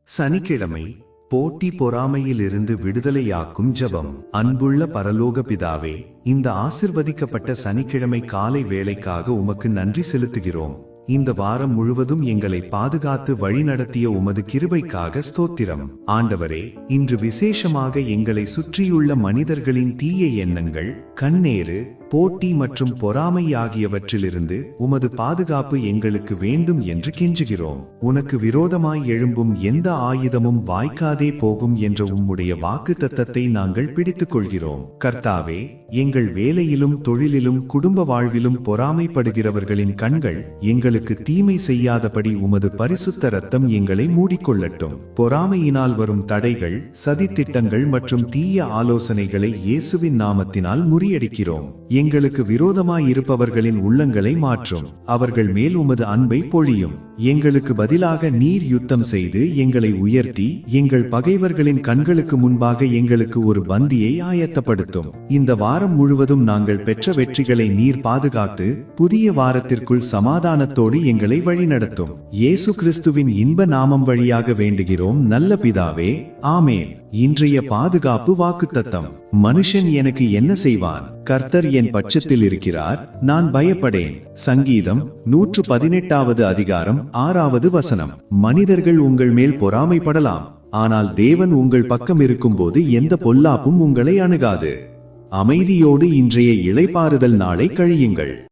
சனிக்கிழமை போட்டி பொறாமையிலிருந்து விடுதலையாக்கும் ஜெபம். அன்புள்ள பரலோக பிதாவே, இந்த ஆசிர்வதிக்கப்பட்ட சனிக்கிழமை காலை வேளைக்காக உமக்கு நன்றி செலுத்துகிறோம். இந்த வாரம் முழுவதும் எங்களை பாதுகாத்து வழிநடத்திய உமது கிருபைக்காக ஸ்தோத்திரம். ஆண்டவரே, இன்று விசேஷமாக எங்களை சுற்றியுள்ள மனிதர்களின் தீய எண்ணங்கள், கண்ணேறு, போட்டி மற்றும் பொறாமை ஆகியவற்றிலிருந்து உமது பாதுகாப்பு எங்களுக்கு வேண்டும் என்று கெஞ்சுகிறோம். உனக்கு விரோதமாய் எழும்பும் எந்த ஆயுதமும் வாய்க்காதே போகும் என்ற உம்முடைய வாக்குத்தத்தத்தை நாங்கள் பிடித்துக் கொள்கிறோம். கர்த்தாவே, எங்கள் வேலையிலும் தொழிலிலும் குடும்ப வாழ்விலும் பொறாமைப்படுகிறவர்களின் கண்கள் எங்களுக்கு தீமை செய்யாதபடி உமது பரிசுத்த இரத்தம் எங்களை மூடிக்கொள்ளட்டும். பொறாமையினால் வரும் தடைகள், சதித்திட்டங்கள் மற்றும் தீய ஆலோசனைகளை இயேசுவின் நாமத்தினால் முறியடிக்கிறோம். எங்களுக்கு விரோதமாயிருப்பவர்களின் உள்ளங்களை மாற்றும். அவர்கள் மேல் உமது அன்பை பொழியும். எங்களுக்கு பதிலாக நீர் யுத்தம் செய்து எங்களை உயர்த்தி எங்கள் பகைவர்களின் கண்களுக்கு முன்பாக எங்களுக்கு ஒரு பந்தியை ஆயத்தப்படுத்தும். இந்த வாரம் முழுவதும் நாங்கள் பெற்ற வெற்றிகளை நீர் பாதுகாத்து புதிய வாரத்திற்குள் சமாதானத்தோடு எங்களை வழிநடத்தும். இயேசு கிறிஸ்துவின் இன்ப நாமம் வழியாக வேண்டுகிறோம் நல்ல பிதாவே, ஆமேன். இன்றைய பாதுகாப்பு வாக்குத்தத்தம். மனுஷன் எனக்கு என்ன செய்வான்? கர்த்தர் என் பட்சத்தில் இருக்கிறார், நான் பயப்படேன். சங்கீதம் 118வது அதிகாரம் 6வது வசனம். மனிதர்கள் உங்கள் மேல் பொறாமைப்படலாம், ஆனால் தேவன் உங்கள் பக்கம் இருக்கும்போது எந்த பொல்லாப்பும் உங்களை அணுகாது. அமைதியோடு இன்றைய இளைப்பாறுதல் நாளை கழியுங்கள்.